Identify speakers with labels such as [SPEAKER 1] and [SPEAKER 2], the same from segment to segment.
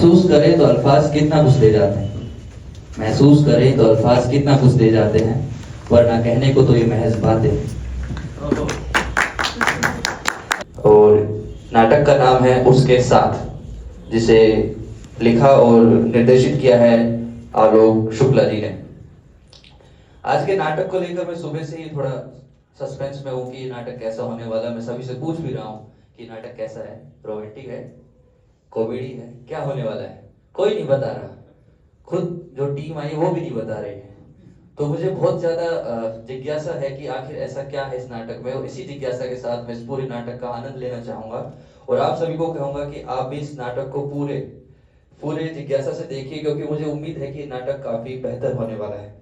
[SPEAKER 1] महसूस करें तो अल्फाज कितना कुछ दे जाते हैं, महसूस करें तो अल्फाज कितना कुछ दे जाते हैं, वरना कहने को तो ये महज बातें। और नाटक का नाम है उसके साथ, जिसे लिखा और निर्देशित किया है आलोक शुक्ला जी ने। आज के नाटक को लेकर मैं सुबह से ही थोड़ा सस्पेंस में हूँ कि ये नाटक कैसा होने वाला है। मैं सभी से पूछ भी रहा हूँ कि नाटक कैसा है, रोमांटिक है, कॉमेडी है, क्या होने वाला है, कोई नहीं बता रहा। खुद जो टीम आई वो भी नहीं बता रही है। तो मुझे बहुत ज्यादा जिज्ञासा है कि आखिर ऐसा क्या है इस नाटक में, और इसी जिज्ञासा के साथ मैं इस पूरे नाटक का आनंद लेना चाहूंगा। और आप सभी को कहूंगा कि आप भी इस नाटक को पूरे पूरे जिज्ञासा से देखिए, क्योंकि मुझे उम्मीद है कि नाटक काफी बेहतर होने वाला है।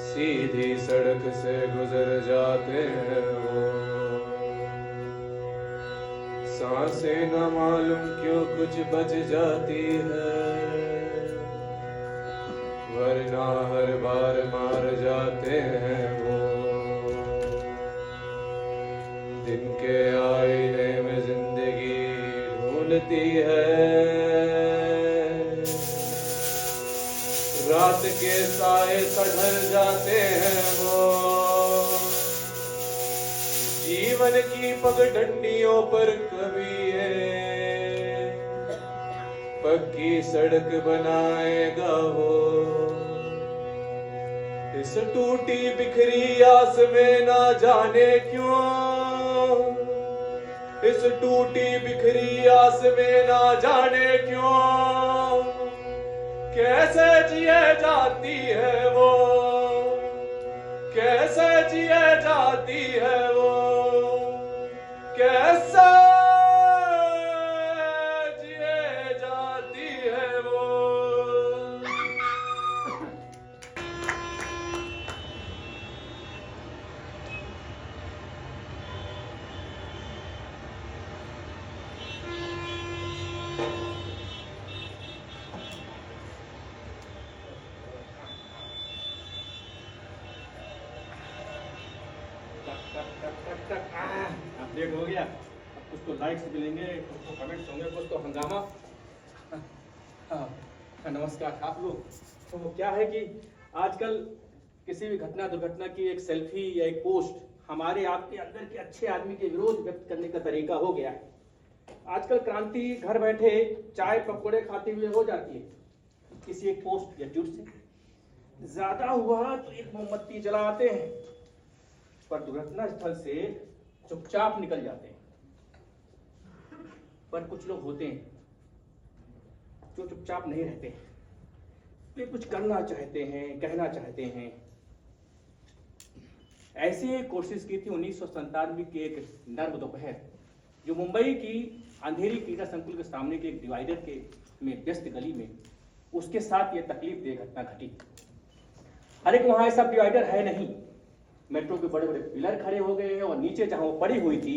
[SPEAKER 2] सीधी सड़क से गुजर जाते हैं वो, सांसें न मालूम क्यों कुछ बच जाती है, वरना हर बार मार जाते हैं वो। दिन के आईने में जिंदगी ढूंढती है, रात के साए ढल जाते हैं वो। जीवन की पगडंडियों पर कभी है पक्की सड़क बनाएगा वो। इस टूटी बिखरी आस में ना जाने क्यों, इस टूटी बिखरी आस में ना जाने क्यों, कैसे जिए जाती है वो, कैसे जिए जाती है वो, कैसे जिए जाती है वो।
[SPEAKER 3] अपडेट हो गया। अब कुछ तो लाइक्स मिलेंगे, कुछ तो कमेंट्स होंगे, कुछ तो हंगामा। नमस्कार आप लोग। तो क्या है कि आजकल किसी भी घटना दुर्घटना की एक सेल्फी या एक पोस्ट हमारे आपके अंदर के अच्छे आदमी के विरोध व्यक्त करने का तरीका हो गया है। आजकल क्रांति घर बैठे चाय पकौड़े खाते हुए हो जाती है किसी एक पोस्ट या ट्वीट से। ज्यादा हुआ तो एक मोमबत्ती जलाते हैं, पर दुर्घटना स्थल से चुपचाप निकल जाते हैं। पर कुछ लोग होते हैं जो चुपचाप नहीं रहते, वे कुछ करना चाहते हैं, कहना चाहते हैं। ऐसी एक कोशिश की थी 1997 की एक नर्म दोपहर, जो मुंबई की अंधेरी क्रीड़ा संकुल के सामने के एक डिवाइडर के में व्यस्त गली में उसके साथ यह तकलीफदेह घटना घटी। हर एक वहां ऐसा डिवाइडर है नहीं। मेट्रो के बड़े बड़े पिलर खड़े हो गए हैं और नीचे जहां वो पड़ी हुई थी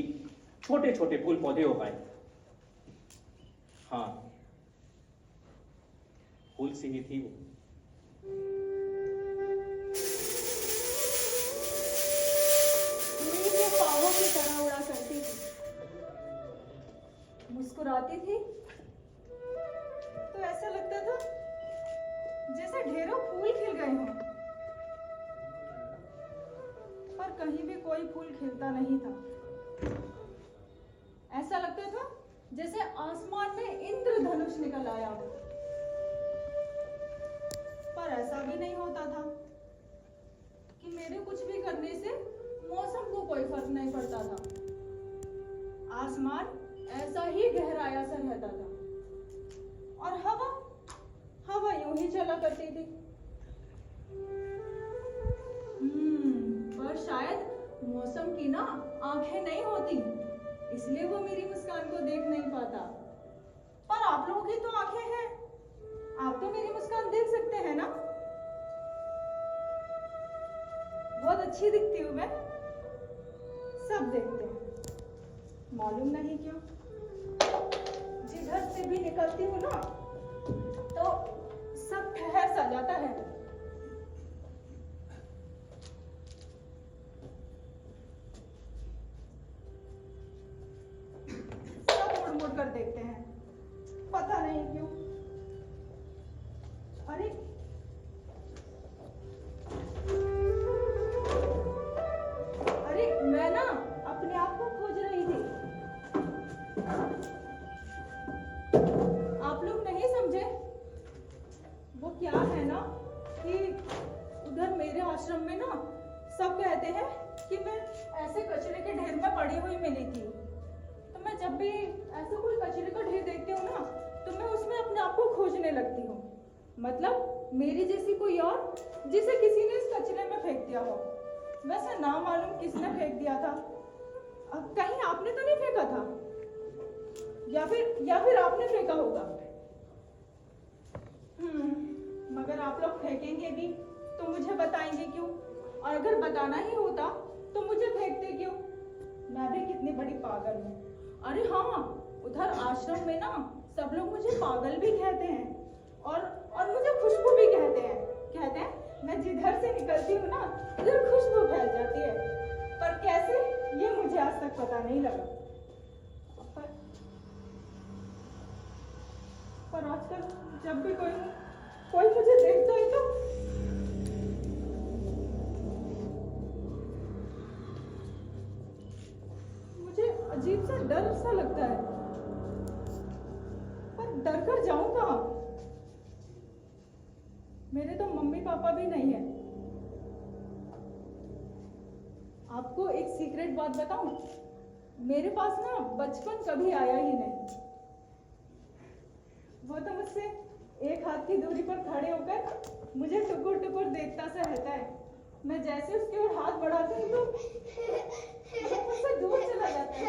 [SPEAKER 3] छोटे छोटे फूल पौधे हो गए। हाँ, फूल सी ही थी वो।
[SPEAKER 4] पावों की तरह उड़ा करती थी, मुस्कुराती थी तो ऐसा लगता था जैसे ढेरों फूल खिल गए हों, पर कहीं भी कोई फूल खिलता नहीं था। ऐसा लगता था जैसे आसमान में इंद्रधनुष निकल आया हो, पर ऐसा भी नहीं होता था कि मेरे कुछ भी करने से मौसम को कोई फर्क नहीं पड़ता था। आसमान ऐसा ही गहराया सा रहता था और हवा यूं ही चला करती थी। पर शायद मौसम की ना आंखें नहीं होती, इसलिए वो मेरी मुस्कान को देख नहीं पाता। पर आप लोगों की तो आंखें हैं, आप तो मेरी मुस्कान देख सकते हैं ना। बहुत अच्छी दिखती हूँ मैं, सब देखते हैं, मालूम नहीं क्यों। जिधर से भी निकलती हूँ ना तो सब ठहर सा जाता है। सब मुड़ कर देखते हैं, पता नहीं क्यों। अरे मैं ना अपने आप को खोज रही थी। आप लोग नहीं समझे, वो क्या है ना कि उधर मेरे आश्रम में ना सब कहते हैं कि मैं ऐसे कचरे के ढेर में पड़ी हुई मिली थी। तो मैं जब भी ऐसा कोई कचरे का ढेर देखती हूँ ना तो मैं उसमें अपने आप को खोजने लगती हूँ। मतलब मेरी जैसी कोई और जिसे किसी ने इस कचरे में फेंक दिया हो। वैसे ना मालूम किसने फेंक दिया था। कहीं आपने तो नहीं फेंका था, या फिर आपने फेंका होगा। मगर आप लोग फेंकेंगे भी तो मुझे बताएंगे क्यों? और अगर बताना ही होता तो मुझे फेंकते क्यों? मैं भी कितनी बड़ी पागल हूँ। अरे हाँ, उधर आश्रम में ना सब लोग मुझे पागल भी कहते हैं और मुझे खुशबू भी कहते हैं मैं जिधर से निकलती हूँ ना उधर खुशबू फैल जाती है। पर कैसे, ये मुझे आज तक पता नहीं लगा। पर आजकल जब भी कोई मुझे देखता है तो मुझे अजीब सा डर सा लगता है। पर डर कर जाऊं कहाँ? मेरे तो मम्मी पापा भी नहीं है। आपको एक सीक्रेट बात बताऊं, मेरे पास ना बचपन कभी आया ही नहीं। वो तो मुझसे एक हाथ की दूरी पर खड़े होकर मुझे टुकुर टुकुर देखता सा रहता है। मैं जैसे उसकी ओर हाथ बढ़ाती हूँ तो मुझसे दूर चला जाता है।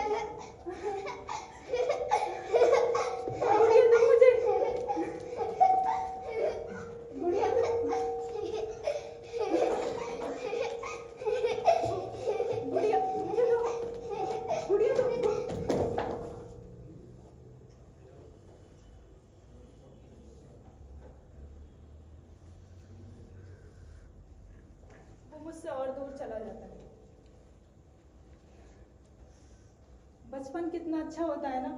[SPEAKER 4] मुझसे और दूर चला जाता है। बचपन कितना अच्छा होता है ना।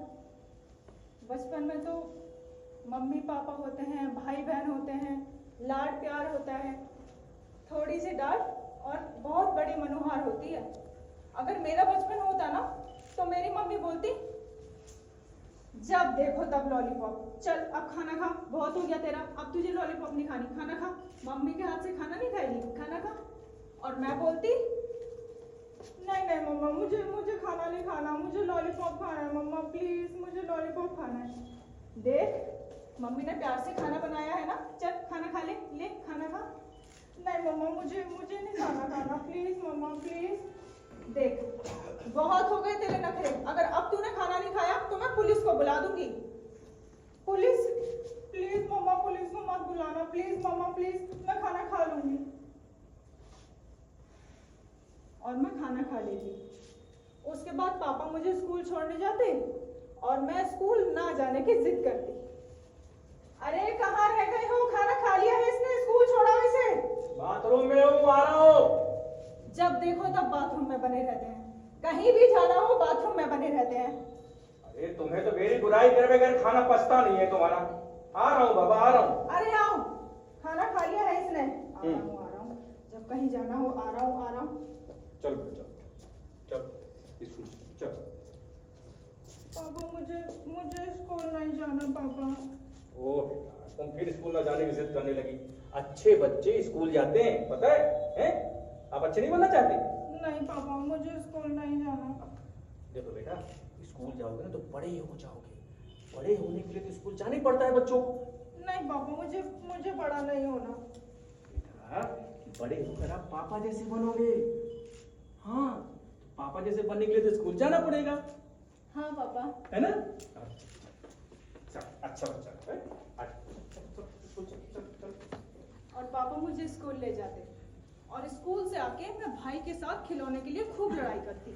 [SPEAKER 4] बचपन में तो मम्मी पापा होते हैं, भाई बहन होते हैं, लाड प्यार होता है, थोड़ी सी डांट और बहुत बड़ी मनुहार होती है। अगर मेरा बचपन होता ना तो मेरी मम्मी बोलती, जब देखो तब लॉलीपॉप, चल अब खाना खा, बहुत हो गया तेरा, अब तुझे लॉलीपॉप नहीं खानी, खाना खा। मम्मी के हाथ से खाना नहीं खाएगी, खाना खा। और मैं बोलती, नहीं मम्मा, मुझे खाना नहीं खाना, मुझे लॉलीपॉप खाना है मम्मा, प्लीज मुझे लॉलीपॉप खाना है। देख, मम्मी ने प्यार से खाना बनाया है ना, चल खाना खा ले खाना खा। नहीं मम्मा, मुझे नहीं खाना, प्लीज मम्मा प्लीज। देख, बहुत हो गए तेरे नखरे, अगर अब तूने खाना नहीं खाया तो मैं पुलिस को बुला दूंगी। पुलिस? प्लीज मम्मा, पुलिस को मत बुलाना, प्लीज मम्मा प्लीज, मैं खाना खा लूंगी। और मैं खाना खा लेती। उसके बाद पापा मुझे स्कूल छोड़ने जाते और मैं स्कूल ना जाने की जिद करती। अरे कहाँ रह गए हो, खाना खा लिया है इसने, स्कूल छोड़ा इसे।
[SPEAKER 3] बाथरूम में हूँ, आ रहा हूँ।
[SPEAKER 4] जब देखो तब बाथरूम में बने रहते हैं, कहीं भी जाना हो बाथरूम में बने रहते हैं।
[SPEAKER 3] अरे तुम्हें तो मेरी बुराई करे बगैर खाना पचता नहीं है तुम्हारा। आ रहा हूँ बाबा, आ रहा हूँ।
[SPEAKER 4] अरे आओ, खाना खा लिया है इसने? आ रहा हूँ। जब कहीं जाना हो आ रहा हूँ।
[SPEAKER 3] चल चल चल स्कूल चल।
[SPEAKER 4] पापा मुझे स्कूल नहीं जाना पापा।
[SPEAKER 3] ओ बेटा, तुम फिर स्कूल ना जाने की जिद करने लगी। अच्छे बच्चे स्कूल जाते हैं, पता है? हैं? आप अच्छे नहीं बनना चाहते?
[SPEAKER 4] नहीं पापा, मुझे स्कूल नहीं जाना।
[SPEAKER 3] देखो बेटा, स्कूल जाओगे ना तो बड़े हो जाओगे। बड़े होने के लिए तो स्कूल जाना ही पड़ता है बच्चों को।
[SPEAKER 4] नहीं पापा, मुझे बड़ा नहीं होना।
[SPEAKER 3] बेटा, बड़े होकर आप पापा जैसे बनोगे। हाँ, पापा जैसे बनने के लिए तो स्कूल जाना पड़ेगा।
[SPEAKER 4] हाँ पापा।
[SPEAKER 3] है ना? अच्छा बच्चा है।
[SPEAKER 4] और पापा मुझे स्कूल ले जाते और स्कूल से आके मैं भाई के साथ खिलौने के लिए खूब लड़ाई करती।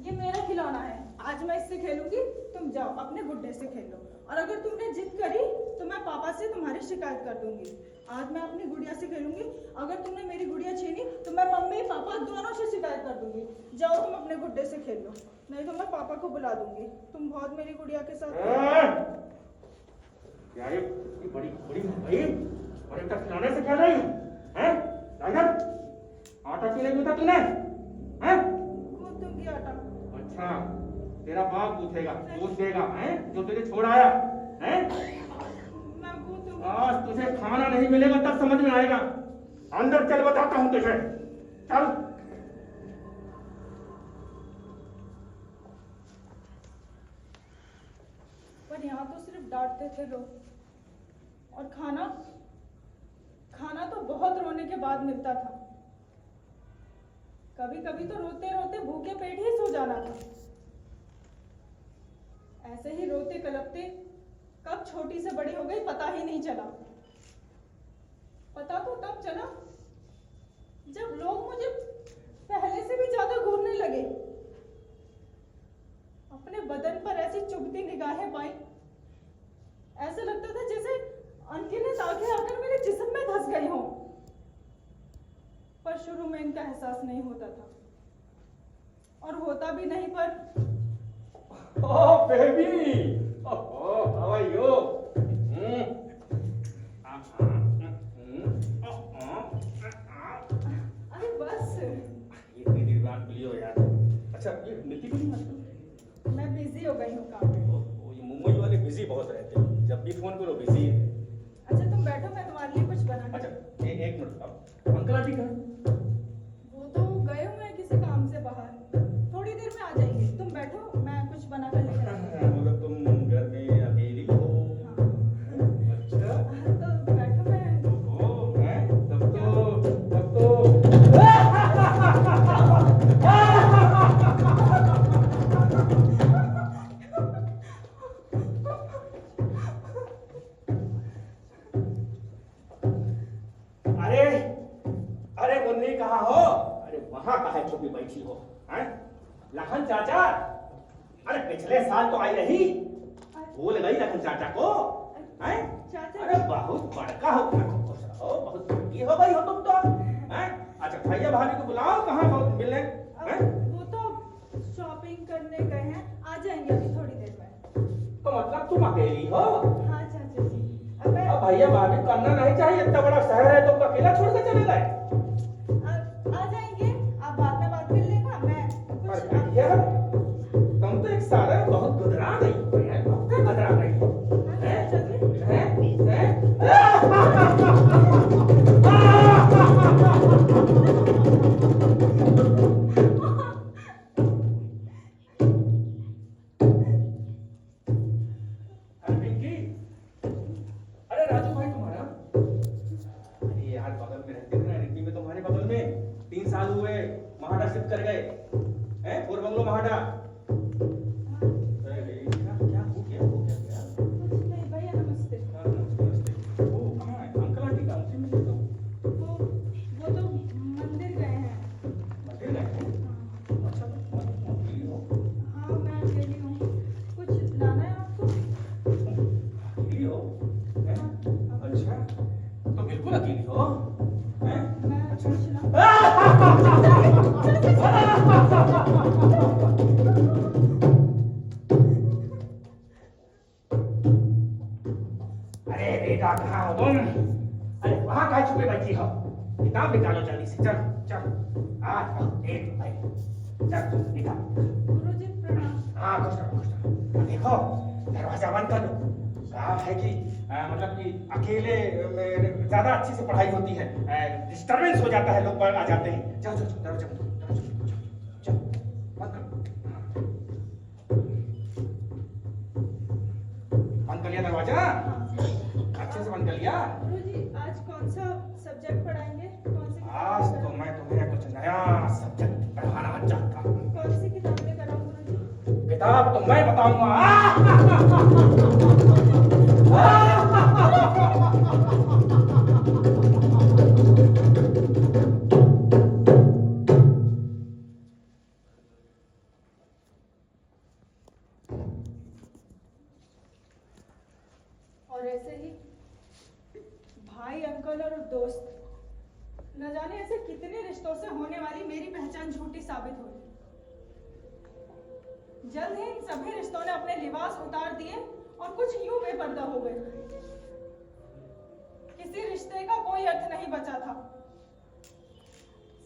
[SPEAKER 4] ये मेरा खिलौना है, आज मैं इससे खेलूंगी, तुम जाओ अपने गुड्डे से खेलो। और अगर तुमने जिद करी तो मैं पापा से तुम्हारी शिकायत कर दूंगी। आज मैं अपनी गुड़िया से खेलूंगी, अगर तुमने मेरी गुड़िया छीनी तो मैं मम्मी पापा दोनों से शिकायत कर दूंगी। जाओ तुम अपने गुड्डे से खेलो, नहीं तो मैं पापा को बुला दूंगी। तुम बहुत मेरी गुड़िया के साथ
[SPEAKER 3] यार ये बड़ी भाई बड़े बेटा खिलौने से खेल रही है? राजन, आटा क्यों नहीं गूंथा तूने? हैं?
[SPEAKER 4] गूंथ दूंगी आटा।
[SPEAKER 3] अच्छा, तेरा बाप गूंथेगा, गूंथ देगा, हैं? जो तुझे छोड़ आया, हैं?
[SPEAKER 4] मैं गूंथ दूंगी।
[SPEAKER 3] आज तुझे खाना नहीं मिलेगा तब समझ में आएगा। अंदर चल, बताता हूँ तुझे। चल।
[SPEAKER 4] पर यहाँ तो सिर्फ डांटते थे लोग, और खाना तो बहुत रोने के बाद मिलता था। कभी कभी तो रोते रोते भूखे पेट ही सो जाना था। ऐसे ही रोते कलपते कब छोटी से बड़ी हो गई पता ही नहीं चला। पता तो तब चला जब लोग मुझे पहले से भी ज्यादा घूरने लगे। अपने बदन पर ऐसी चुभती निगाहें पाई, ऐसा लगता था जैसे अनगिनत आंखें आकर मेरे जिस्म में धंस गई हों। पर शुरू में इनका एहसास नहीं होता था, और होता भी नहीं। पर
[SPEAKER 3] Oh baby, how are you?
[SPEAKER 4] अरे बस,
[SPEAKER 3] इतनी देर बाद मिली हो यार। अच्छा, ये मिलती भी नहीं आजकल।
[SPEAKER 4] मैं बिजी हो गई हूँ काम में।
[SPEAKER 3] ये मुंबई वाले बिजी बहुत रहते हैं, जब भी फोन करो बिजी है।
[SPEAKER 4] अच्छा तुम बैठो, मैं तुम्हारे लिए कुछ बना के।
[SPEAKER 3] अच्छा एक मिनट, अब अंकल आंटी कहाँ?
[SPEAKER 4] वो तो गए हुए हैं किसी काम से बाहर, थोड़ी देर में आ जाएंगे। तुम बैठो, मैं कुछ बना कर लेकर आती हूँ।
[SPEAKER 3] मतलब तुम घर में अकेली हो?
[SPEAKER 4] हाँ।
[SPEAKER 3] अच्छा,
[SPEAKER 4] तो बैठो, मैं
[SPEAKER 3] ओहो, हैं? तब तो अरे मुन्नी कहाँ हो? अरे वहां कहाँ छुपी बैठी हो? हैं? लखन चाचा, अरे पिछले साल तो आई रही, भूल गई लखन चाचा को? हैं?
[SPEAKER 4] चाचा
[SPEAKER 3] अरे बहुत बड़का हो, बहुत बड़ी हो गई हो तुम तो। हैं? अच्छा भैया भाभी को बुलाओ, कहाँ बहुत मिलने? हैं?
[SPEAKER 4] वो तो शॉपिंग करने गए हैं, आ जाएंगे अभी थोड़ी देर में।
[SPEAKER 3] तो मतलब तुम अकेली हो?
[SPEAKER 4] हाँ चाचा जी, अब मैं
[SPEAKER 3] अब भैया भाभी करना नहीं चाहिए, इतना बड़ा शहर है तुम अकेला छोड़ के चले गए।
[SPEAKER 4] आ जाएंगे, आप बाद में बात कर लेना। मैं
[SPEAKER 3] पर
[SPEAKER 4] कुछ
[SPEAKER 3] भैया तुम तो एक साल बहुत गुदरा गई हो यार, बहुत गुदरा गई हो। हैं? हैं? पिंकी, अरे राजू भाई तुम्हारा? अरे यार बगल में रहते थे ना, रिक्की में तुम्हारे बगल में 3 साल हुए, महाडा शिफ्ट कर गए हैं, फोर बंगलो महाडा। अरे क्या हो गया?
[SPEAKER 4] कुछ नहीं भैया, नमस्ते।
[SPEAKER 3] हाँ, नमस्ते। वो कहाँ है? अंकल आंटी कहाँ? उनसे मिले तो?
[SPEAKER 4] वो तो मंदिर गए हैं।
[SPEAKER 3] मंदिर गए हैं?
[SPEAKER 4] हाँ।
[SPEAKER 3] अच्छा, तो तुम अकेली हो?
[SPEAKER 4] हाँ मैं अकेली हूँ, कुछ लाना है आपको?
[SPEAKER 3] अकेली हो? हैं? अच्छा, तो बिल्कुल अकेली हो? हैं?
[SPEAKER 4] मैं
[SPEAKER 3] अच्छा।
[SPEAKER 4] कुछ ला
[SPEAKER 3] कहाँ हो तुम? अरे वहाँ कहाँ छुपे बैठी हो? किताब निकालो जल्दी से, चल चल आज एक भाई चल निकाल।
[SPEAKER 4] गुरुजी प्रणाम।
[SPEAKER 3] हाँ कुछ करो। देखो दरवाजा बंद कर दो। कहा है कि मतलब कि अकेले ज्यादा अच्छे से पढ़ाई होती है, डिस्टरबेंस हो जाता है, लोग आ जाते हैं। चल चल दरवाजा चल बंद कर, बंद कर लिया दरवाजा? अच्छे से बंद कर लिया?
[SPEAKER 4] गुरुजी आज कौन सा सब्जेक्ट पढ़ाएंगे? कौन सी
[SPEAKER 3] आज तो मैं तुम्हें कुछ नया सब्जेक्ट पढ़ाना चाहता हूँ।
[SPEAKER 4] कौन सी किताब लेकर आऊं गुरुजी?
[SPEAKER 3] किताब तो मैं बताऊंगा।
[SPEAKER 4] और ऐसे ही भाई, अंकल और दोस्त, न जाने ऐसे कितने रिश्तों से होने वाली मेरी पहचान झूठी साबित हुई। जल्द ही इन सभी रिश्तों ने अपने लिबास उतार दिए और कुछ यूं बेपर्दा हो गए। किसी रिश्ते का कोई अर्थ नहीं बचा था।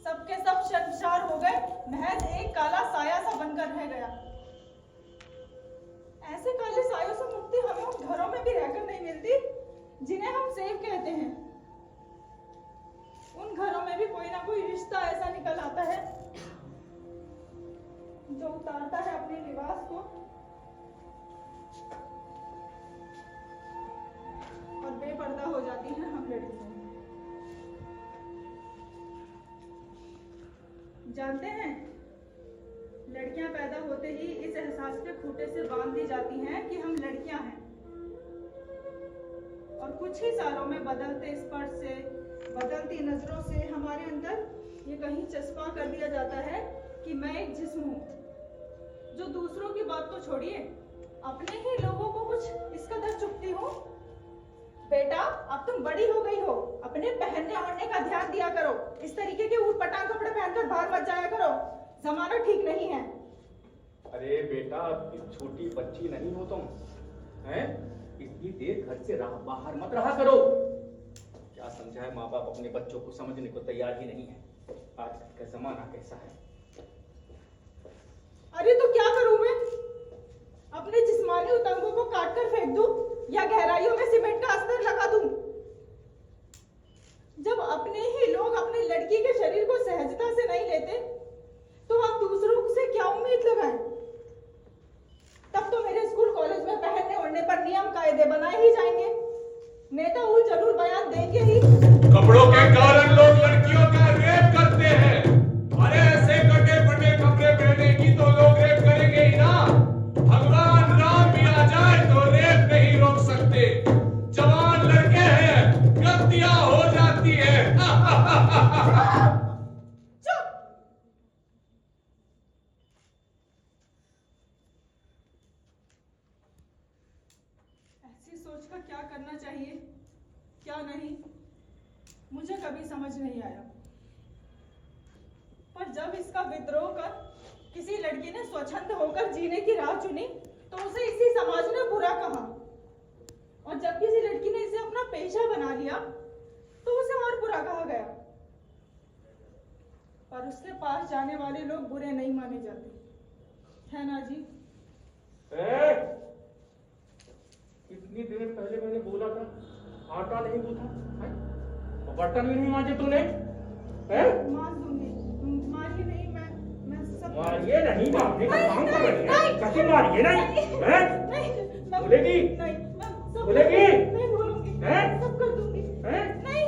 [SPEAKER 4] सबके सब शर्मसार हो गए, महज एक काला साया सा बनकर रह गया। ऐसे काले सायों से मुक्ति हमें उन घरों में भी रहकर नहीं मिलती जिन्हें हम सेफ कहते हैं। उन घरों में भी कोई ना कोई रिश्ता ऐसा निकल आता है जो उतारता है अपने लिबास को और बेपर्दा हो जाती हैं हम लड़कियां। जानते हैं, लड़कियां पैदा होते ही इस एहसास के खूंटे से बांध दी जाती हैं कि हम लड़कियां हैं, और कुछ ही सालों में बदलते स्पर्श से, बदलती नजरों से हमारे अंदर ये कहीं चस्पा कर दिया जाता है कि मैं एक जिस्म हूं जो दूसरों की बात तो छोड़िए, अपने ही लोगों को कुछ इस कदर चुभती हूं। बेटा, अब तुम बड़ी हो गई हो, अपने पहनने ओढ़ने का ध्यान दिया करो। इस तरीके के ऊट-पटांग कपड़े पहनकर बाहर मत जाया करो, जमाना ठीक नहीं है।
[SPEAKER 3] अरे बेटा, छोटी बच्ची नहीं हो तुम, हैं? इतनी देर घर से बाहर मत रहा करो। क्या समझाए, माँ बाप अपने बच्चों को समझने को तैयार ही नहीं है। आजकल का जमाना कैसा है।
[SPEAKER 4] अरे तो क्या करूं मैं? अपने जिस्मानी उतंगों को काट कर फेंक दूं या गहराइयों में सीमेंट का अस्तर लगा दूं? जब अपने ही लोग अपने लड़की के शरीर को सहजता से नहीं लेते तो हम दूसरों से क्या उम्मीद लगाएं? तब तो मेरे स्कूल कॉलेज में पहनने ओढ़ने पर नियम कायदे बनाए ही जाएंगे, नेता उल जरूर बयान देंगे ही।
[SPEAKER 2] कपड़ों के कारण लोग लड़कियों का रेप करते हैं। अरे ऐसे कटे फटे कपड़े पहनेगी तो लोग रेप करेंगे ही ना। भगवान राम भी आ जाए तो रेप नहीं रोक सकते। जवान लड़के हैं, गलतियां हो जाती है।
[SPEAKER 4] चुप! ऐसी सोच का क्या करना चाहिए, क्या नहीं, मुझे कभी समझ नहीं आया। पर जब इसका विद्रोह कर किसी लड़की ने स्वच्छंद होकर जीने की राह चुनी तो उसे इसी समाज ने बुरा कहा, और जब किसी लड़की ने इसे अपना पेशा बना लिया तो उसे और बुरा कहा गया। पर उसके पास जाने वाले लोग बुरे नहीं माने जाते, है ना जी?
[SPEAKER 3] इतनी देर पहले मैंने बोला था आटा नहीं गूंथा, बर्तन भी नहीं मांजे तूने।
[SPEAKER 4] मार दूंगी, मारिए नहीं, मैं सब
[SPEAKER 3] मारिए नहीं, मारने का काम कर रही है।
[SPEAKER 4] नहीं,
[SPEAKER 3] कैसे मारिए नहीं?
[SPEAKER 4] नहीं,
[SPEAKER 3] बोलेगी?
[SPEAKER 4] नहीं, मैं सब
[SPEAKER 3] बोलेगी?
[SPEAKER 4] नहीं बोलूंगी,
[SPEAKER 3] हैं?
[SPEAKER 4] सब कर दूंगी।
[SPEAKER 3] हैं?
[SPEAKER 4] नहीं।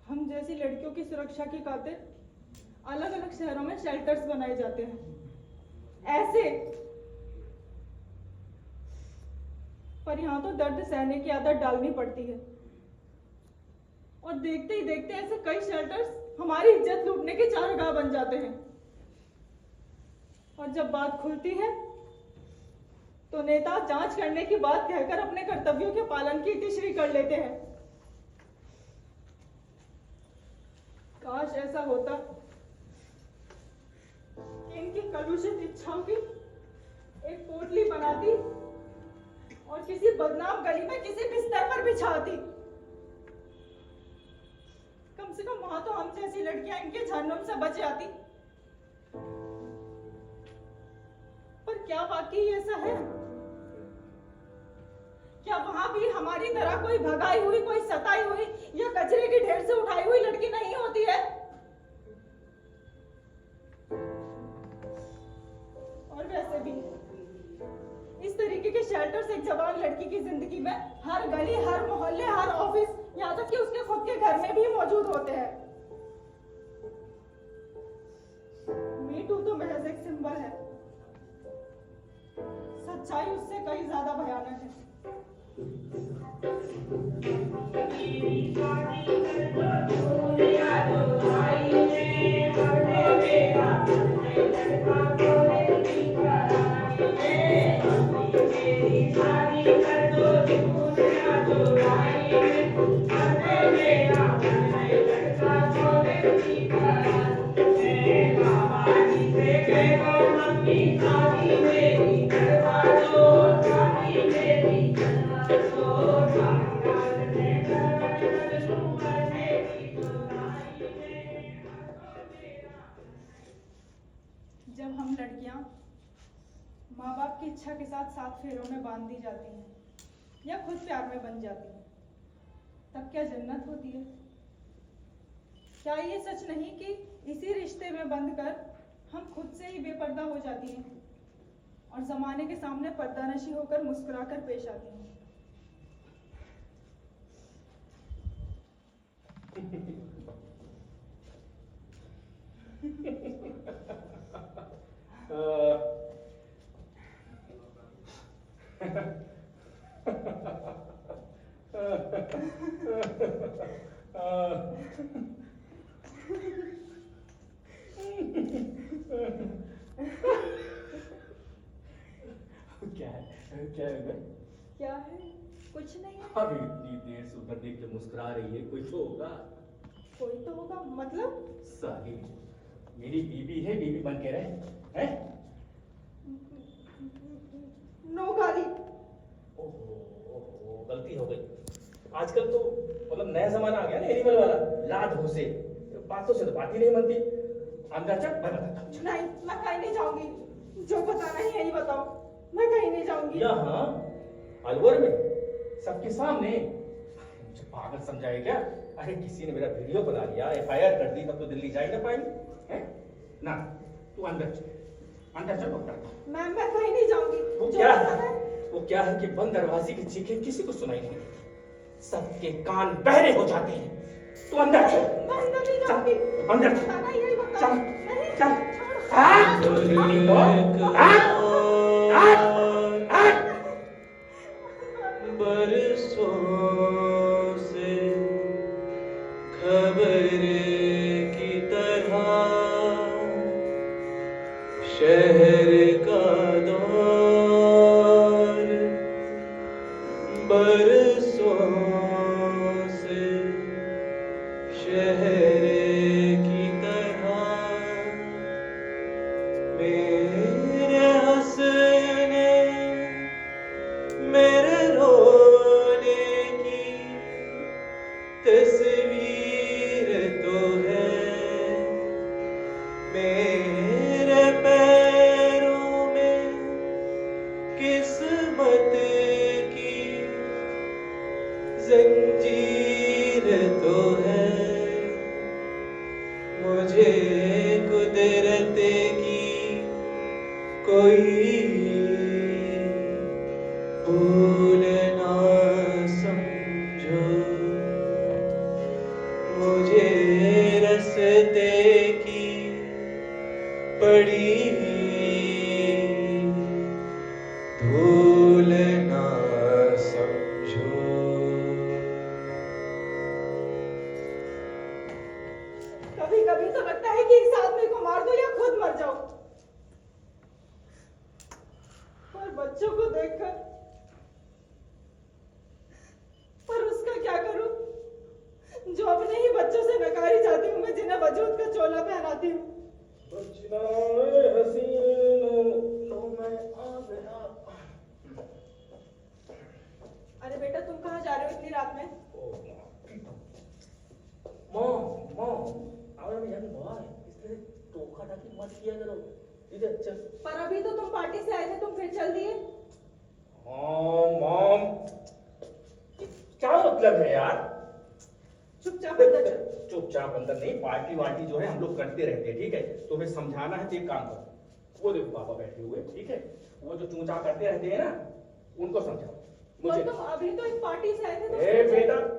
[SPEAKER 4] हम जैसी लड़कियों की सुरक्षा की खातिर अलग अलग शहरों में शेल्टर्स बनाए जाते हैं ऐसे, पर यहाँ तो दर्द सहने की आदत डालनी पड़ती है, और देखते ही देखते ऐसे कई शेल्टर्स हमारी इज्जत लूटने के चारागाह बन जाते हैं। और जब बात खुलती है तो नेता जांच करने की बात कहकर अपने कर्तव्यों के पालन की तिश्री कर लेते हैं। काश ऐसा होता कि इनकी कलुषित इच्छाओं की एक पोटली बनाती और किसी बदनाम गली में किसी बिस्तर पर बिछाती। कम से कम वहां तो हम जैसी लड़कियां इनके जहन्नुम से बच जाती। पर क्या वाकई ऐसा है? क्या वहां भी हमारी तरह कोई भगाई हुई, कोई सताई हुई या कचरे के ढेर से उठाई हुई लड़की नहीं होती है? और वैसे भी इस तरीके के शेल्टर्स एक जवान लड़की की जिंदगी में हर गली, हर मोहल्ले, हर ऑफिस, यहाँ तक कि उसके खुद के घर में भी मौजूद होते हैं। मी टू तो महज एक सिंबल है, सच्चाई उससे कहीं ज्यादा भयानक है। जब हम लड़कियां माँ बाप की इच्छा के साथ 7 फेरों में बांध दी जाती हैं या खुद प्यार में बन जाती हैं, तब क्या जन्नत होती है? क्या ये सच नहीं कि इसी रिश्ते में बंध कर हम खुद से ही बेपर्दा हो जाती हैं और जमाने के सामने पर्दानशी होकर मुस्कुराकर पेश आती हैं? क्या है? कुछ नहीं है।
[SPEAKER 3] अभी इतनी देर से उधर देख के मुस्कुरा रही है, कोई तो होगा।
[SPEAKER 4] कोई तो होगा मतलब?
[SPEAKER 3] साली, मेरी बीबी है, बीबी बन के रहे हैं?
[SPEAKER 4] नो गाली।
[SPEAKER 3] ओहो, गलती हो गई। आजकल तो मतलब नया जमाना आ गया ना, एनिमल वाला, लाद घुसे, बातों से तो बात ही नहीं बनती। अंदर चल, मैं बताता हूँ।
[SPEAKER 4] नहीं, मैं कहीं नहीं जाऊंगी। जो बताना है यही बताओ, मैं कहीं नहीं जाऊंगी।
[SPEAKER 3] यहाँ अलवर में सबके सामने मुझे पागल समझाए क्या? अरे किसी ने मेरा वीडियो बना लिया, FIR कर दी, तब तो दिल्ली जा ही ना पाएंगे, हैं? ना, तू अंदर चल डॉक्टर।
[SPEAKER 4] मैं कहीं नहीं जाऊंगी।
[SPEAKER 3] वो क्या है कि बंद दरवाजे की चीखें किसी को सुनाई नहीं देती, सबके कान बहरे हो जाते हैं। तू अंदर चल।
[SPEAKER 4] मैं अंदर नहीं जाऊंगी।
[SPEAKER 3] अंदर चल।
[SPEAKER 4] बताना यही बताओ।
[SPEAKER 3] चल,
[SPEAKER 4] नहीं,
[SPEAKER 3] चल।
[SPEAKER 5] बरसों से खबर की तरह शहर का दौर, बरसों से शहर की तरह मेरे हंसने मेरे रोने की तस्वीर तो है, मेरे पैरों में किस्मत की जंजीर तो है, मुझे कुदरत की कोई भूल ना समझो, मुझे रस्ते की पड़ी धूल ना समझो।
[SPEAKER 4] कभी कभी तो लगता है कि इस आदमी को मार दो या खुद मर जाओ। पर बच्चों को देख देखकर। पर उसका क्या करूं, जो अपने ही बच्चों से नकारी जाती हूँ मैं, जिन्हें वजूद का चोला पहनाती हूँ। अरे बेटा, तुम कहाँ जा रहे हो इतनी रात में?
[SPEAKER 3] मत किया करो, इधर चल।
[SPEAKER 4] पर अभी तो तुम पार्टी से आए थे, तुम फिर चल दिए।
[SPEAKER 3] मॉम, क्या मतलब है यार?
[SPEAKER 4] चुपचाप अंदर चल।
[SPEAKER 3] चुपचाप अंदर नहीं, पार्टी वार्टी जो है हम लोग करते रहते हैं, ठीक है? तुम्हें समझाना है तो एक काम करो, वो देखो पापा बैठे हुए, ठीक है? वो जो चूचा करते रहते हैं ना, उनको समझाओ। मुझे
[SPEAKER 4] तुम अभी तो एक पार्टी से आए थे, तुम
[SPEAKER 3] ए
[SPEAKER 4] फिर चल
[SPEAKER 3] बेटा,
[SPEAKER 4] दिए।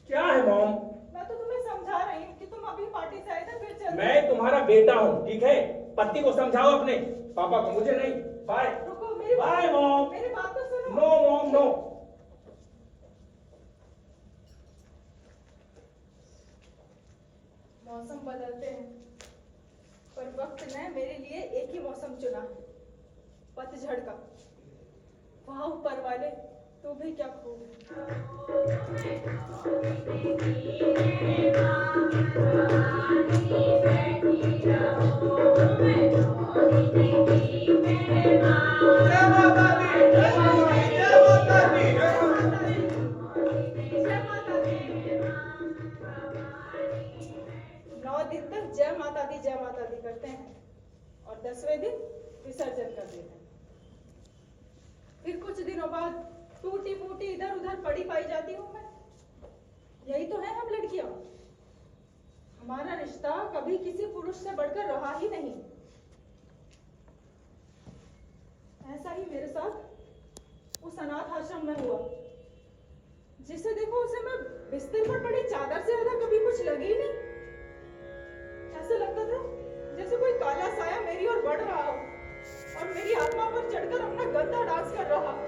[SPEAKER 3] क्या है मॉम?
[SPEAKER 4] मैं तो तुम्हें समझा रही हूँ कि तुम अभी पार्टी से आए थे, फिर चल दिए।
[SPEAKER 3] मैं तुम्हारा बेटा हूँ, ठीक है? पति को समझाओ अपने, पापा को, मुझे नहीं। बाय।
[SPEAKER 4] रुको, मेरी
[SPEAKER 3] बाय मॉम।
[SPEAKER 4] मेरी बात तो सुनो।
[SPEAKER 3] No mom, no.
[SPEAKER 4] मौसम बदलते हैं, पर वक्त ने मेरे लिए एक ही मौसम चुना है, पतझड़ का। वाह ऊपर वाले, तू भी क्या खूब जय माता दी करते हैं और 10वें दिन विसर्जन कर देते हैं। फिर कुछ दिनों बाद टूटी फूटी इधर उधर पड़ी पाई जाती हूँ मैं। यही तो है हम लड़कियां। हमारा रिश्ता कभी किसी पुरुष से बढ़कर रहा ही नहीं। ऐसा ही मेरे साथ उस अनाथ आश्रम में हुआ। जिसे देखो उसे मैं बिस्तर पर पड़ी चादर से ज्यादा कभी कुछ लगी ही नहीं। ऐसा लगता था जैसे कोई काला साया मेरी ओर बढ़ रहा हो और मेरी आत्मा पर चढ़कर अपना गंदा डांस कर रहा हो।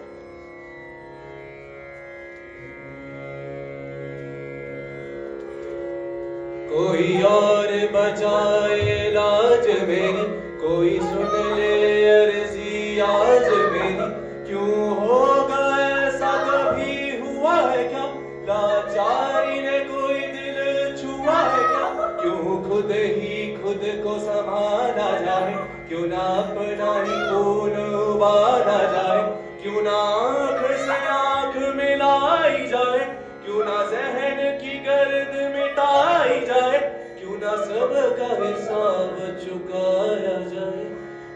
[SPEAKER 5] कोई और बचाए लाज मेरी, कोई सुन ले अर्जी आज मेरी। क्यों होगा ऐसा, कभी हुआ है क्या? लाचारी ने कोई दिल छुआ है क्या? क्यों खुद ही खुद को संभाला जाए? क्यों ना अपना ही खून उबाला जाए? क्यों ना आंख से आंख मिलाई जाए? क्यों ना जहन की गर्द मिटाई जाए? क्यों ना सबका हिसाब चुकाया जाए?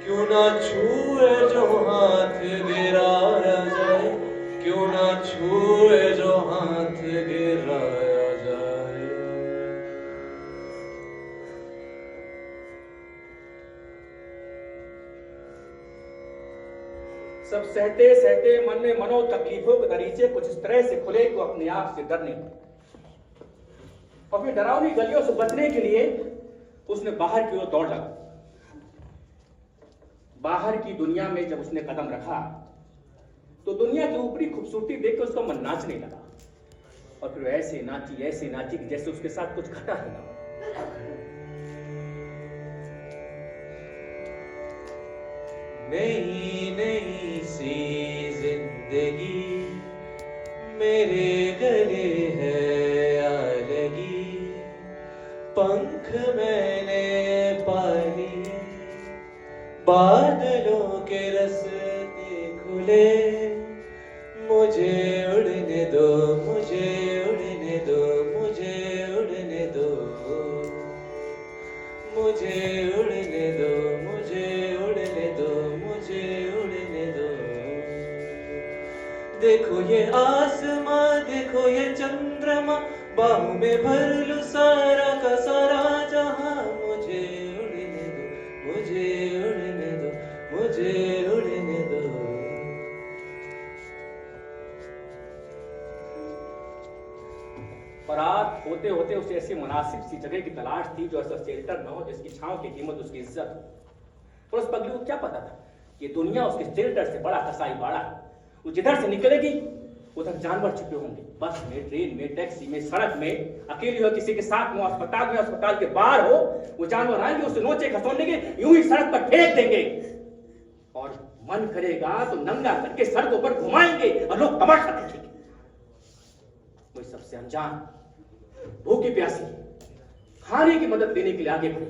[SPEAKER 5] क्यों ना छुए जो हाथ गिराया जाए? क्यों ना छुए जो हाथ गिराया जाए?
[SPEAKER 3] सब सहते सहते मन में मनो तकलीफों के दरीचे कुछ इस तरह से खुले कि अपने आप से डरने और फिर डरावनी गलियों से बचने के लिए उसने बाहर की ओर दौड़ लगा। बाहर की दुनिया में जब उसने कदम रखा तो दुनिया की ऊपरी खूबसूरती देखकर उसका मन नाचने लगा और फिर ऐसे नाची कि जैसे उसके साथ कुछ घटा ही ना।
[SPEAKER 5] नई नई सी जिंदगी मेरे गले है आ लगी। पंख मैंने पा लिए, बादलों के रास्ते खुले। मुझे उड़ने दो, मुझे उड़ने दो, मुझे उड़ने दो, मुझे उड़ने दो, मुझे उड़ने दो, मुझे उड़ने दो। देखो ये आसमां, देखो ये चंद्रमा, बाहों में भर लूं सारा का सारा जहां। मुझे उड़ने दो, मुझे उड़ने दो, मुझे उड़ने दो।
[SPEAKER 3] और रात होते होते उसे ऐसी मुनासिब सी जगह की तलाश थी जो ऐसा शेल्टर न हो जिसकी छांव की कीमत उसकी इज्जत हो। और उस पगली को क्या पता था कि दुनिया उसके शेल्टर से बड़ा कसाई बाड़ा। वो जिधर से निकलेगी उधर जानवर छिपे होंगे, बस में, ट्रेन में, टैक्सी में, सड़क में, अकेली हो किसी के साथ में, अस्पताल में, अस्पताल के बाहर हो, वो जानवर आएंगे उसे नोचे खसोड़ने के यूं ही सड़क पर फेंक देंगे और मन करेगा तो नंगा करके सड़कों पर घुमाएंगे और लोग तमाशा देखेंगे। कोई सबसे अनजान, भूखी प्यासी खाने की मदद देने के लिए आगे बढ़ी।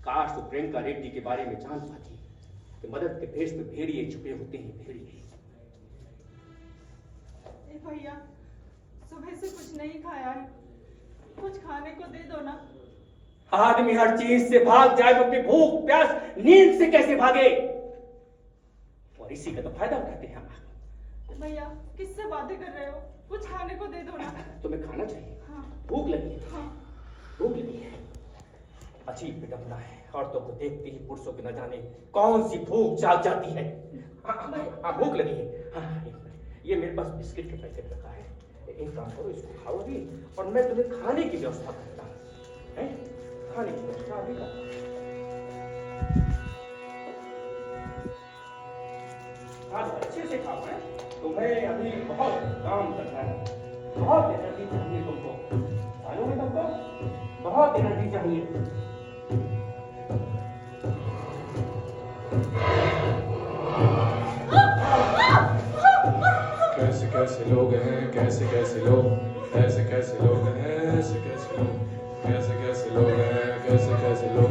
[SPEAKER 3] काश तो प्रियंका रेड्डी के बारे में जान पाती कि मदद के भेष में भेड़िए छुपे होते हैं, भेड़िए।
[SPEAKER 4] भैया सुबह से कुछ नहीं खाया है, कुछ खाने को दे दो ना।
[SPEAKER 3] आदमी हर चीज से भाग जाए तो अपनी भूख प्यास नींद से कैसे भागे? और इसी का तो फायदा उठाते हैं हम।
[SPEAKER 4] भैया किससे बातें कर रहे हो? कुछ खाने को दे दो ना।
[SPEAKER 3] तुम्हें खाना चाहिए?
[SPEAKER 4] हाँ।
[SPEAKER 3] भूख लगी है?
[SPEAKER 4] हाँ।
[SPEAKER 3] भूख लगी है। अजीब विडंबना है, औरतों को देखते ही पुरुषों की न जाने कौन सी भूख जाग जाती है। हाँ भूख लगी है। हाँ ये मेरे पास बिस्किट के पैकेट रखा है, एक काम करो इसको खाओ अभी, और मैं तुम्हें खाने की व्यवस्था करता हूँ। खाने की व्यवस्था अभी करता हूँ। अच्छे से खाओ है, तुम्हें अभी बहुत काम करना है, बहुत एनर्जी चाहिए तुमको। मालूम है तुमको बहुत एनर्जी चाहिए।
[SPEAKER 5] कैसे कैसे लोग हैं, कैसे कैसे लोग, ऐसे कैसे लोग हैं, ऐसे कैसे लोग, कैसे कैसे लोग हैं, कैसे कैसे लोग,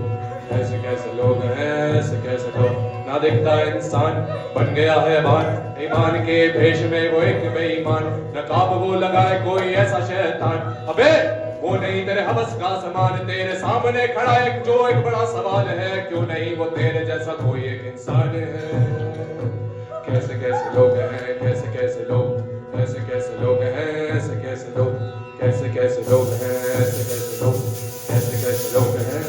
[SPEAKER 5] ऐसे कैसे लोग हैं, ऐसे कैसे लोग। ना दिखता इंसान बन गया है बान, ईमान के भेष में वो एक बेईमान, नकाब वो लगाए कोई ऐसा शैतान। अबे वो नहीं तेरे हवस का समान, तेरे सामने खड़ा एक जो एक बड़ा सवाल है, क्यों नहीं वो तेरे जैसा कोई एक इंसान है। कैसे कैसे लोग हैं, कैसे कैसे लोग, कैसे कैसे लोग हैं, ऐसे कैसे लोग, कैसे कैसे लोग हैं, ऐसे कैसे लोग, कैसे कैसे लोग हैं।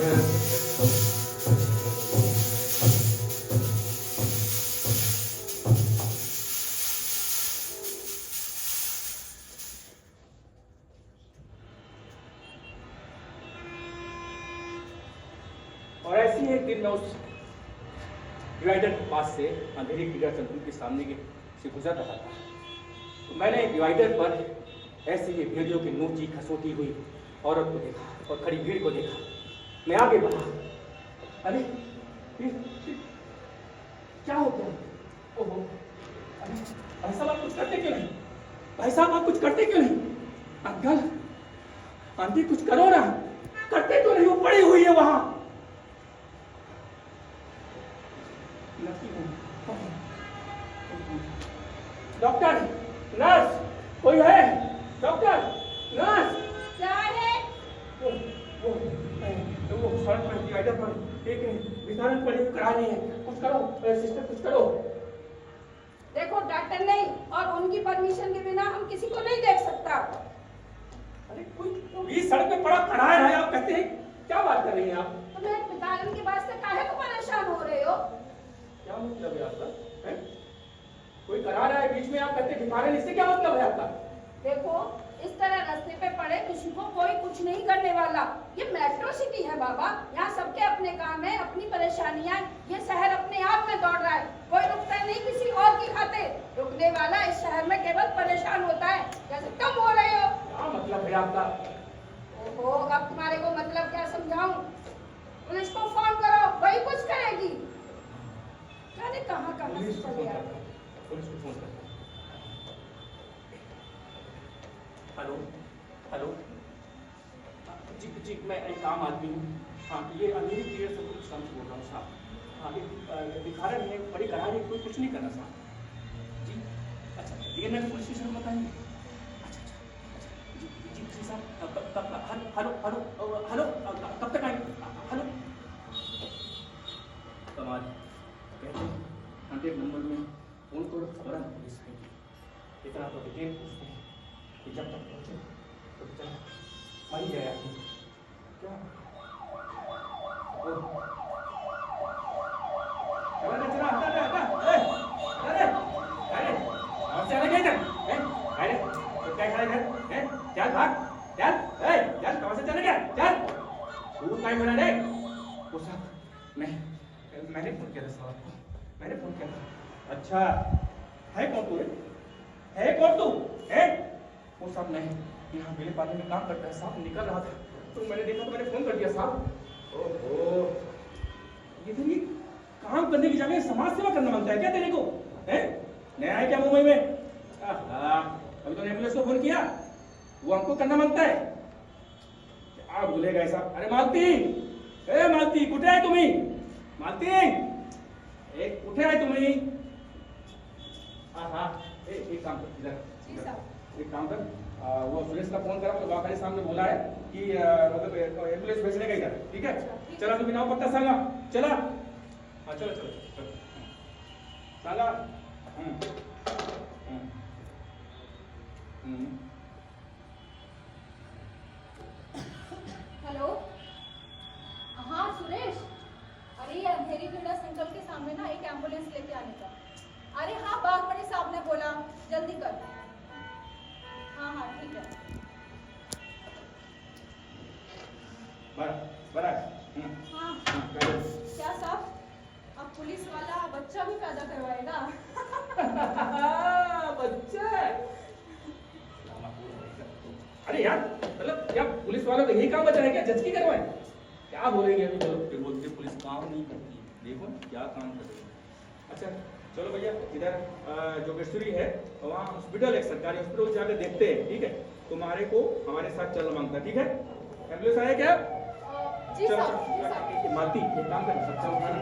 [SPEAKER 3] और ऐसी एक दिन मैं उस डिवाइडर के पास से अंधेरी क्रीड़ा संकुल के सामने से गुजर रहा था, तो मैंने डिवाइडर पर ऐसे ही भेड़ियों की नोची खसोटी हुई औरत को देखा और खड़ी भीड़ को देखा। मैं आगे बढ़ा। अरे क्या हो गया? ओहो, अरे भाई साहब आप कुछ करते क्यों नहीं? भाई साहब आप कुछ करते क्यों नहीं? अंकल आंटी कुछ करो ना, करते क्यों नहीं? वो पड़ी हुई है वहां। डॉक्टर, नर्स, कोई है? Doctor, nurse.
[SPEAKER 6] क्या है?
[SPEAKER 3] वो सड़क पर डिवाइडर पर एक विधान पड़ी करा रही है, कुछ करो सिस्टर, कुछ करो।
[SPEAKER 6] देखो डॉक्टर नहीं, और उनकी परमिशन के बिना हम किसी को नहीं देख सकता।
[SPEAKER 3] अरे कोई इस सड़क पे पड़ा खड़ा है, आप कहते हैं क्या बात कर रही हैं आप?
[SPEAKER 6] तो मैं विधान के वास्ते काहे को परेशान हो रहे हो?
[SPEAKER 3] क्या मतलब है आपका? कोई करा रहा है बीच में, आप कहते भिखारन, इससे क्या मतलब है आपका?
[SPEAKER 6] देखो इस तरह रास्ते पे पड़े किसी को कोई कुछ नहीं करने वाला। ये मेट्रो सिटी है बाबा, यहाँ सबके अपने काम है, अपनी परेशानियां। ये शहर अपने आप में दौड़ रहा है, कोई रुकता नहीं किसी और की खातिर। रुकने वाला इस शहर में केवल परेशान होता है। जैसे तुम हो रहे हो।
[SPEAKER 3] क्या मतलब है आपका?
[SPEAKER 6] ओहो, अब तुम्हारे को मतलब क्या समझाऊं? पुलिस को फोन करो, वही कुछ करेगी। जाने कहाँ कहाँ से चले आए।
[SPEAKER 3] पुलिस को फोन करो। हेलो हेलो, जी मैं एक आम आदमी हूँ। हाँ ये अंधेरी पीरियड से कुछ समझ बोल रहा हूँ साहब। हाँ एक भिखारन है, बड़ी करा रही, कोई कुछ नहीं करना साहब। जी अच्छा, ये मैं पुलिस स्टेशन में बताएंगे। अच्छा जी साहब, हेलो हेलो हेलो, कब तक आएंगे? हेलो कमाल, कहते हैं 100 नंबर में फोन करो, खबर पुलिस आएगी। इतना तो डिटेल पूछते हैं कि जब तक पहुंचे तो बेचारा मर ही गया। क्या मैंने फोन किया था साहब को, मैंने फोन किया था। अच्छा है कौन तू? है कौन तू? है वो साहब नहीं, यहाँ मेरे पाले में काम करता है साहब, निकल रहा था तो मैंने देखा तो मैंने फोन कर दिया साहब। ओहो ये तो काम करने की जगह समाज सेवा करना बनता है क्या तेरे को? हैं? नया है क्या मुंबई में? आहा, अभी तो एम्बुलेंस को फोन किया, वो हमको करना बनता है। क्या भूलेगा ऐसा? अरे मालती, ए मालती, कुठे आहे तुम्ही? मालती, ए कुठे आहे तुम्ही? आहा, एक काम कर, इधर एक काम कर, वो सुरेश का फोन करा, तो दवाखाने सामने बोला है कि मतलब एम्बुलेंस भेजने का इधर, ठीक है? चला तुम्ही नाव पत्ता सांगा, चला. हाँ चलो चलो चलो सांगा.
[SPEAKER 7] हेलो, हाँ सुरेश, अरे ये अंधेरी खेड़ा सेंटर के सामने ना एक एम्बुलेंस लेके आने का. अरे हाँ, बागवानी साहब ने बोला जल्दी कर. हाँ हाँ ठीक है.
[SPEAKER 3] बराबर.
[SPEAKER 7] हाँ क्या साहब, अब पुलिस वाला बच्चा भी पैदा करवाएगा?
[SPEAKER 3] बच्चा, अरे यार मतलब क्या पुलिस वालों का यही काम बचा है क्या? जज की करवाए? क्या बोलेंगे अभी? बोलो. फिर बोलते पुलिस काम नहीं करती, देखो क्या काम कर रही है. अच्छा चलो भैया, इधर जोगेश्वरी है, वहाँ हॉस्पिटल है, सरकारी हॉस्पिटल, जाकर देखते हैं, ठीक है? तुम्हारे को हमारे साथ चलना मांगता है, ठीक है? एम्बुलेंस आया क्या?
[SPEAKER 7] जी साहब.
[SPEAKER 3] मालती एक काम कर, बच्चा उठाना,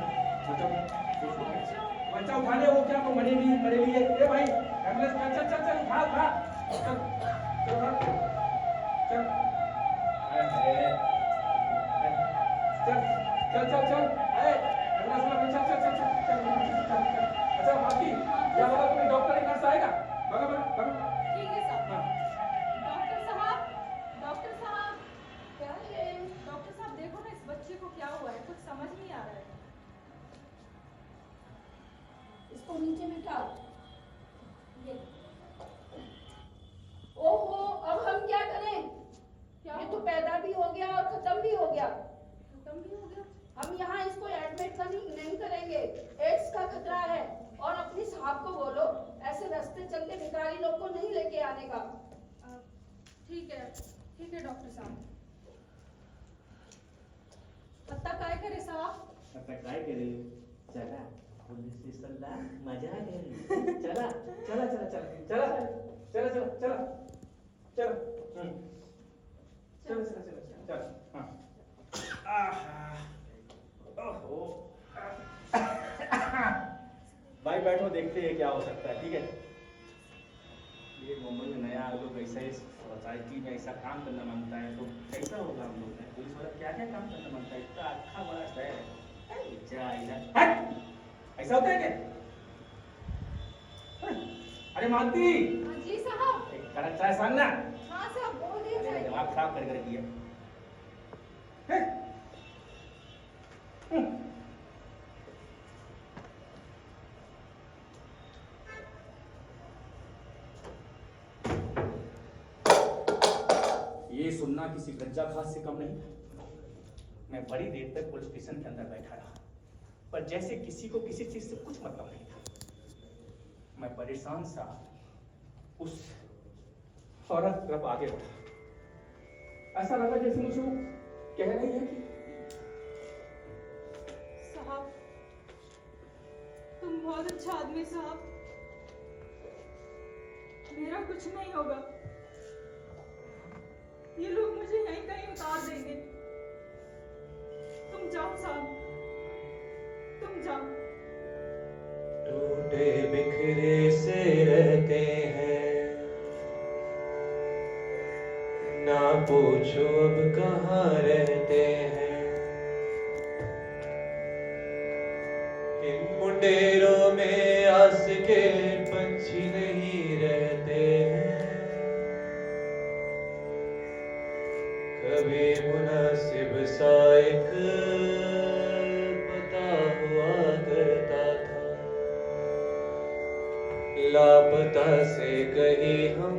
[SPEAKER 3] बच्चा उठाने. वो क्या मरेली है? ए भाई एम्बुलेंस में, चल चल चल, उठा उठा, चल चल चल चल चल चल, अरे एम्बुलेंस में चल चल चल चल. अच्छा मालती, क्या बोला तुम्हें? डॉक्टर एक नर्स आएगा? बगा बगा बगा.
[SPEAKER 7] ठीक है साहब. डॉक्टर साहब, डॉक्टर साहब,
[SPEAKER 6] क्या है?
[SPEAKER 7] डॉक्टर साहब देखो ना, इस बच्चे को क्या हुआ है, कुछ समझ नहीं आ रहा है.
[SPEAKER 6] इसको नीचे बिठा. ये ओहो, अब हम क्या करें? ये तो पैदा भी हो गया और खत्म भी हो गया.
[SPEAKER 7] खत्म भी हो गया?
[SPEAKER 6] हम यहाँ इसको एडमिट नहीं करेंगे, एड्स का खतरा है. और अपनी साहब को बोलो ऐसे रास्ते चलते भिखारी लोग को नहीं लेके आने का.
[SPEAKER 7] ठीक है डॉक्टर साहब. आता काय करे साहब?
[SPEAKER 3] आता काय करे? चला पुलिस सल्ला मजा घरी. चला चला चला चला चला चला चला चला चला. चला चला चला चला. हाँ. ओहो. भाई बैठो, देखते हैं क्या हो सकता है, ठीक है? ये मुंबई में नया लोग ऐसा ही सोसाइटी में ऐसा काम करना मांगता है तो कैसा होगा हम लोग? पुलिस वाला क्या क्या काम करना मांगता है? इतना अच्छा बड़ा शहर है, ऐसा होता है क्या? अरे मालती,
[SPEAKER 7] हाँ जी साहब.
[SPEAKER 3] एक कड़क चाय सांग ना.
[SPEAKER 7] हाँ साहब, बोल दिया
[SPEAKER 3] अरे
[SPEAKER 7] जाए.
[SPEAKER 3] दिमाग खराब कर दिया. ये सुनना किसी गंजा खास से कम नहीं. मैं बड़ी देर तक पुलिस स्टेशन के अंदर बैठा रहा, पर जैसे किसी को किसी चीज से कुछ मतलब नहीं था. मैं परेशान सा उस औरत तरफ आगे बढ़ा. ऐसा लगा जैसे मुझे वो कह रही है कि
[SPEAKER 4] साहब, तुम बहुत अच्छा आदमी साहब, मेरा कुछ नहीं होगा, ये लोग मुझे यहीं कहीं उतार देंगे. तुम जाओ साहब, तुम जाओ.
[SPEAKER 5] टूटे बिखरे से रहते हैं, ना पूछो अब कहाँ रहते हैं. इन मुंडेरों में आस के पंछी नहीं रहते हैं. कभी मुनासिब सा एक पता हुआ करता था, लापता से कहीं हम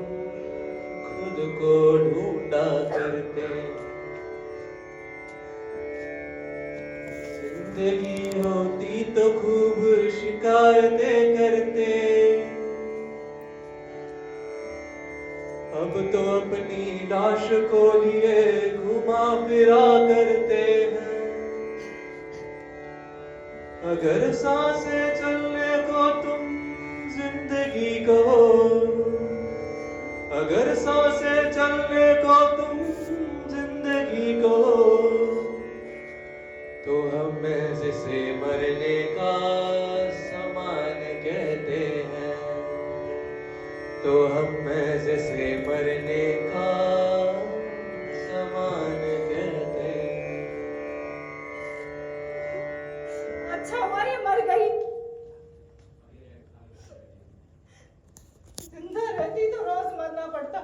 [SPEAKER 5] खुद को ढूंढा करते. जिंदगी होती तो खूब शिकायतें करते, अब तो अपनी लाश को लिए घुमा फिरा करते हैं. अगर सांसें चलने को तुम जिंदगी कहो, अगर सांसें चलने को तुम जिंदगी कहो, तो हमें जिसे मरने का समान कहते हैं, तो हमें जिसे मरने का समान कहते हैं।
[SPEAKER 4] अच्छा हुआ ये मर गई, जिंदा रहती तो रोज मरना पड़ता।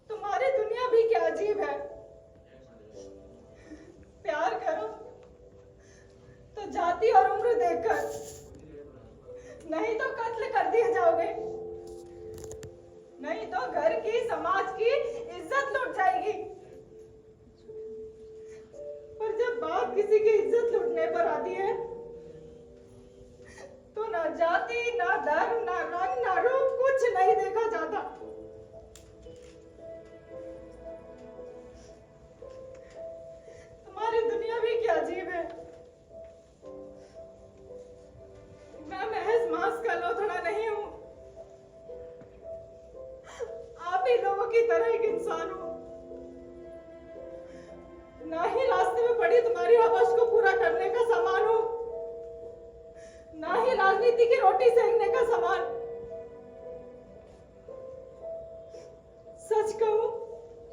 [SPEAKER 4] तुम्हारी दुनिया भी क्या अजीब है। प्यार करो तो जाति और उम्र देखकर, नहीं तो कत्ल कर दिए जाओगे, नहीं तो घर की समाज की इज्जत लुट जाएगी। पर जब बात किसी की इज्जत लूटने पर आती है तो ना जाति, ना धर्म, ना रंग, ना रूप, कुछ नहीं देखा जाता। तुम्हारी दुनिया भी क्या अजीब है। मैं महज मांस का लोथड़ा नहीं हूं, आप ही लोगों की तरह एक इंसान हूं। ना ही रास्ते में पड़ी तुम्हारी आवाज को पूरा करने का सामान हूं, ना ही राजनीति की रोटी सेकने का सामान। सच कहूं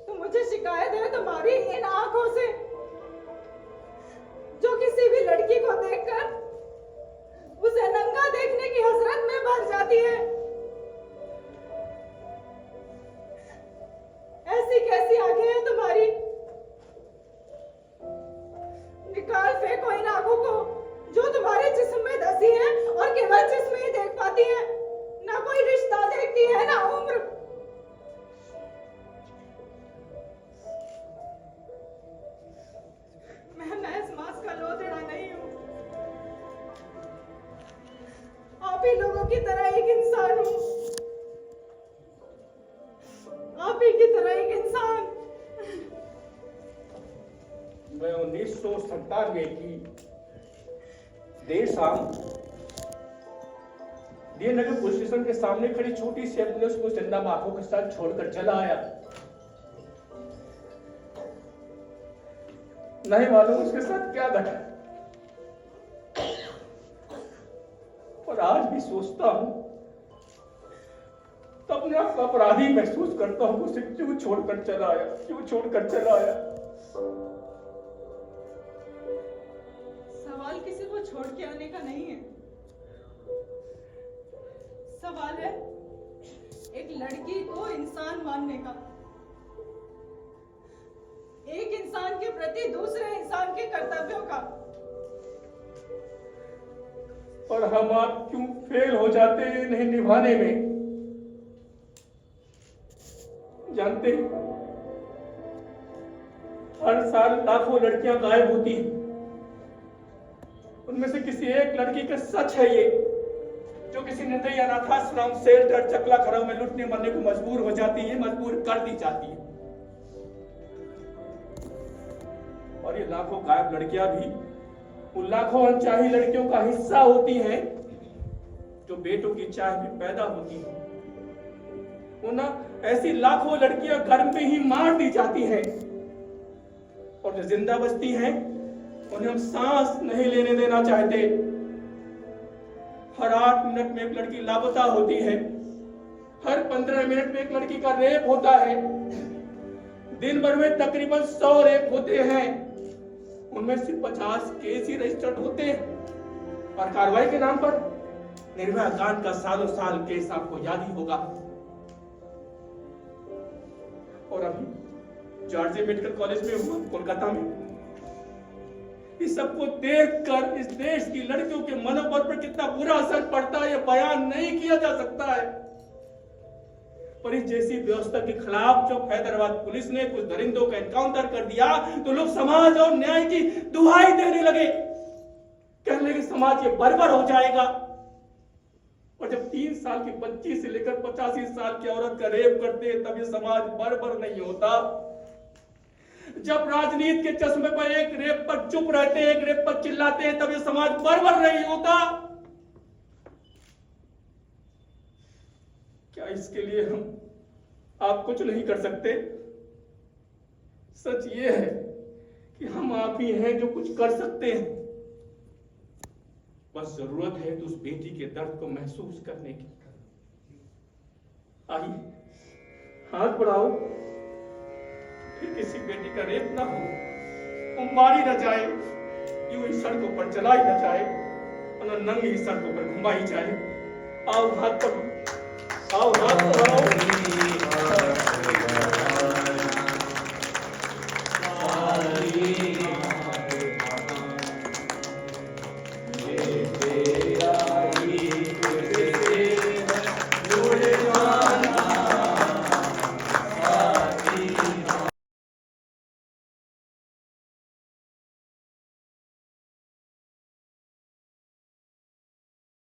[SPEAKER 4] तो मुझे शिकायत है तुम्हारी इन आंखों से, जो किसी भी लड़की को देखकर उसे नंगा देखने की हसरत में भर जाती है। ऐसी कैसी आंखें हैं तुम्हारी। निकाल फेंको इन आंखों को जो तुम्हारे जिस्म में धसी है और केवल जिस्म ही देख पाती है, ना कोई रिश्ता देखती है, ना उम्र। मैं महज मांस का लोथड़ा नहीं हूं, आप ही लोगों की तरह एक इंसान हूं, आप ही की तरह एक इंसान।
[SPEAKER 3] मैं 1997 की देर शाम डी नगर पुलिस स्टेशन के सामने खड़ी छोटी सी एम्बुलेंस को जिंदा आंखों के साथ छोड़कर चला आया। नहीं मालूम उसके साथ क्या घटा, और आज भी सोचता हूं तो अपने आप को अपराधी महसूस करता हूं। उसे क्यों छोड़कर चला आया, क्यों छोड़कर चला आया।
[SPEAKER 4] सवाल किसी को छोड़ के आने का नहीं है, सवाल है एक लड़की को इंसान मानने का, एक इंसान के प्रति दूसरे इंसान के कर्तव्यों का।
[SPEAKER 3] पर हम आप क्यों फेल हो जाते हैं नहीं निभाने में। जानते हैं हर साल लाखों लड़कियां गायब होती हैं, उनमें से किसी एक लड़की का सच है ये, जो किसी निर्दयी अनाथाश्रम, शेल्टर, चकला खराब में लुटने मरने को मजबूर हो जाती है, मजबूर कर दी जाती है। और ये लाखों गायब लड़कियां भी उन लाखों अनचाही लड़कियों का हिस्सा होती हैं जो बेटों की चाह में पैदा होती है। ऐसी लाखों लड़कियां घर में ही मार दी जाती हैं, और जो जिंदा बचती हैं उन्हें हम सांस नहीं लेने देना चाहते। हर 8 मिनट में एक लड़की लापता होती है, हर 15 मिनट में एक लड़की का रेप होता है। दिन भर में तकरीबन 100 रेप होते हैं, उनमें से 50 केस ही रजिस्टर्ड होते हैं। और कार्रवाई के नाम पर निर्भया कांड का सालों साल केस आपको याद ही होगा। और अभी जॉर्जिया मेडिकल कॉलेज में हुआ कोलकाता में, इस सबको देखकर इस देश की लड़कियों के मनोबल पर कितना बुरा असर पड़ता है, यह बयान नहीं किया जा सकता है। पर इस जैसी व्यवस्था के खिलाफ जब हैदराबाद पुलिस ने कुछ दरिंदों का एनकाउंटर कर दिया तो लोग समाज और न्याय की दुहाई देने लगे, कहने लगे समाज ये बर्बर हो जाएगा। और जब 3 साल की बच्ची से लेकर 85 साल की औरत का रेप करते हैं तब ये समाज बर्बर नहीं होता। जब राजनीति के चश्मे पर एक रेप पर चुप रहते हैं, एक रेप पर चिल्लाते हैं, तब ये समाज बर्बर नहीं होता। क्या इसके लिए आप कुछ नहीं कर सकते? सच ये है कि हम आप ही हैं जो कुछ कर सकते हैं। बस जरूरत है तो उस बेटी के दर्द को महसूस करने की। आइए हाथ बढ़ाओ, फिर किसी बेटी का रेप ना हो, वो मारी न जाए, यूं ही सड़कों पर चलाई न जाए, और नंगी सड़कों पर घुमाई जाए। आओ हाथ बढ़ाओ, आओ हाथ बढ़ाओ।